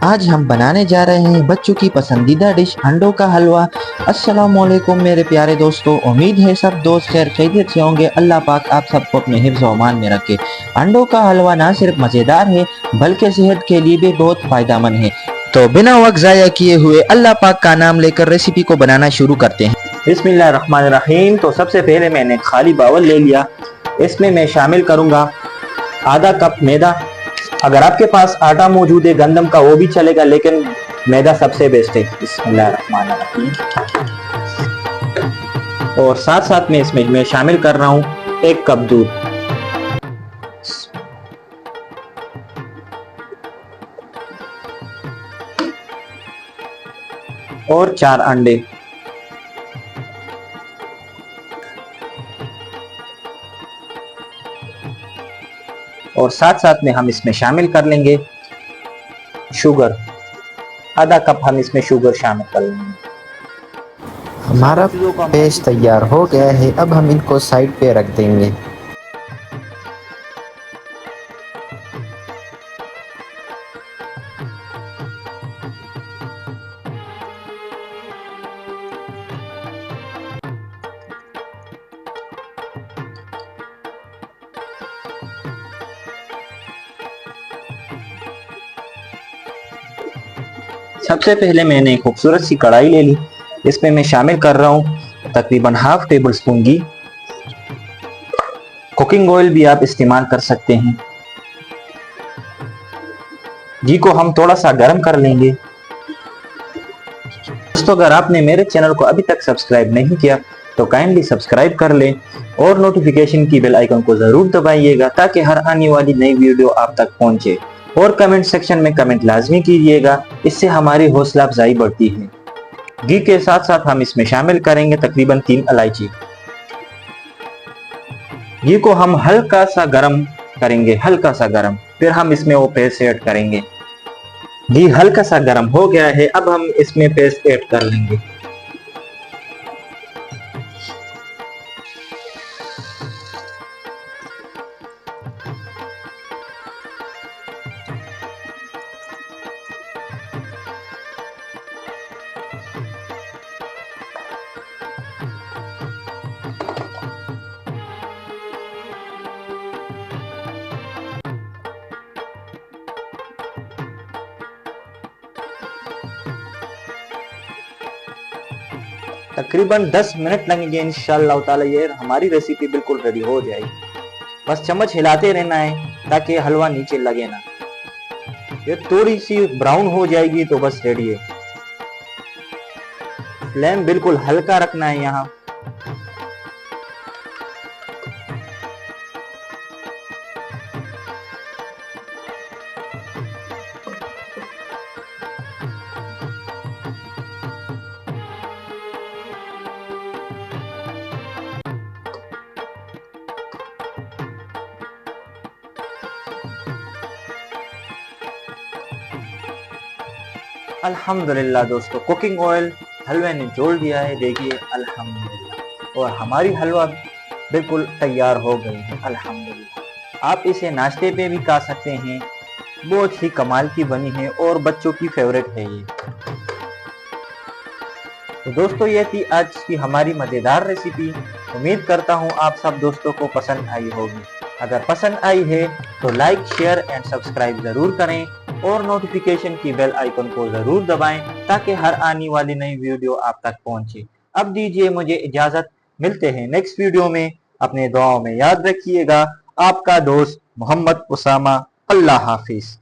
आज हम बनाने जा रहे हैं बच्चों की पसंदीदा डिश अंडों का हलवा। अस्सलामुअलैकुम मेरे प्यारे दोस्तों, उम्मीद है सब दोस्त खैर खैरियत से होंगे। अल्लाह पाक आप सबको अपने हिफ्ज़ व अमान में रखे। अंडों का हलवा ना सिर्फ मज़ेदार है बल्कि सेहत के लिए भी बहुत फ़ायदेमंद है। तो बिना वक्त ज़ाया किए हुए अल्लाह पाक का नाम लेकर रेसिपी को बनाना शुरू करते हैं। बिस्मिल्लाहिर्रहमानिर्रहीम। तो सबसे पहले मैंने खाली बावल ले लिया। इसमें मैं शामिल करूंगा आधा कप मैदा। अगर आपके पास आटा मौजूद है गंदम का वो भी चलेगा, लेकिन मैदा सबसे बेस्ट है। बिस्मिल्लाहिर्रहमानिर्रहीम। और साथ साथ में इसमें मैं शामिल कर रहा हूँ 1 कप दूध और 4 अंडे। और साथ साथ में हम इसमें शामिल कर लेंगे शुगर। आधा कप हम इसमें शुगर शामिल कर लेंगे। हमारा पेस्ट तैयार हो गया है, अब हम इनको साइड पे रख देंगे। सबसे पहले मैंने एक खूबसूरत सी कढ़ाई ले ली। इसमें मैं शामिल कर रहा हूँ तकरीबन हाफ टेबल स्पून घी। कुकिंग ऑयल भी आप इस्तेमाल कर सकते हैं। घी को हम थोड़ा सा गर्म कर लेंगे। दोस्तों, अगर आपने मेरे चैनल को अभी तक सब्सक्राइब नहीं किया तो काइंडली सब्सक्राइब कर लें और नोटिफिकेशन की बेल आइकन को जरूर दबाइएगा ताकि हर आने वाली नई वीडियो आप तक पहुंचे। और कमेंट सेक्शन में कमेंट लाजमी कीजिएगा, इससे हमारी हौसला अफजाई बढ़ती है। घी के साथ साथ हम इसमें शामिल करेंगे तकरीबन 3 इलायची। घी को हम हल्का सा गरम करेंगे, हल्का सा गरम, फिर हम इसमें वो पेस्ट ऐड करेंगे। घी हल्का सा गरम हो गया है, अब हम इसमें पेस्ट ऐड कर लेंगे। तकरीबन 10 मिनट लगेंगे इंशाअल्लाह ताला। ये हमारी रेसिपी बिल्कुल रेडी हो जाएगी। बस चम्मच हिलाते रहना है ताकि हलवा नीचे लगे ना। ये थोड़ी सी ब्राउन हो जाएगी तो बस रेडी है। फ्लेम बिल्कुल हल्का रखना है यहाँ। अल्हम्दुलिल्लाह दोस्तों, कुकिंग ऑयल हलवे ने जोड़ दिया है। देखिए अल्हम्दुलिल्लाह, और हमारी हलवा बिल्कुल तैयार हो गई है अल्हम्दुलिल्लाह। आप इसे नाश्ते पे भी खा सकते हैं, बहुत ही कमाल की बनी है और बच्चों की फेवरेट है ये। तो दोस्तों, ये थी आज की हमारी मज़ेदार रेसिपी। उम्मीद करता हूँ आप सब दोस्तों को पसंद आई होगी। अगर पसंद आई है तो लाइक शेयर एंड सब्सक्राइब जरूर करें और नोटिफिकेशन की बेल आइकन को जरूर दबाएं ताकि हर आने वाली नई वीडियो आप तक पहुंचे। अब दीजिए मुझे इजाजत, मिलते हैं नेक्स्ट वीडियो में। अपने दुआओं में याद रखिएगा। आपका दोस्त मोहम्मद उसामा। अल्लाह हाफिज।